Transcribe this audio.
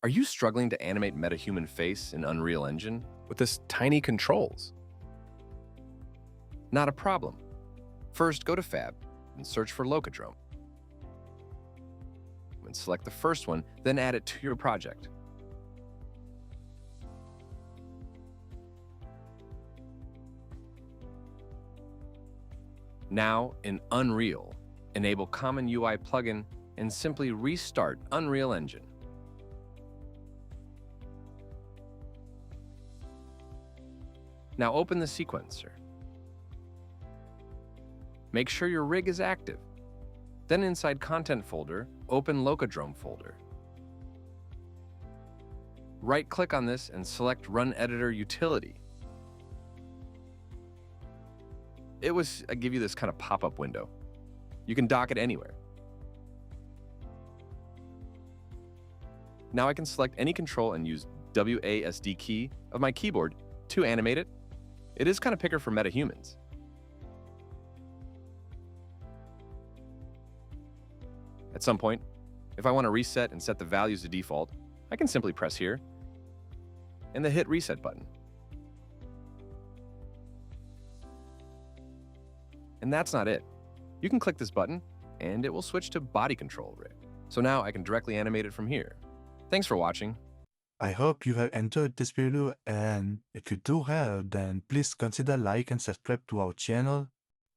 Are you struggling to animate MetaHuman face in Unreal Engine with this tiny controls? Not a problem. First, go to Fab and search for Locodrome. And select the first one, then add it to your project. Now, in Unreal, enable Common UI plugin and simply restart Unreal Engine. Now open the sequencer. Make sure your rig is active. Then inside Content folder, open Locodrome folder. Right-click on this and select Run Editor Utility. It will give you this kind of pop-up window. You can dock it anywhere. Now I can select any control and use WASD key of my keyboard to animate it. It is kind of picker for MetaHumans. At some point, if I want to reset and set the values to default, I can simply press here and the hit reset button. And that's not it. You can click this button and it will switch to body control rig. So now I can directly animate it from here. Thanks for watching. I hope you have enjoyed this video, and if you do have, then please consider like and subscribe to our channel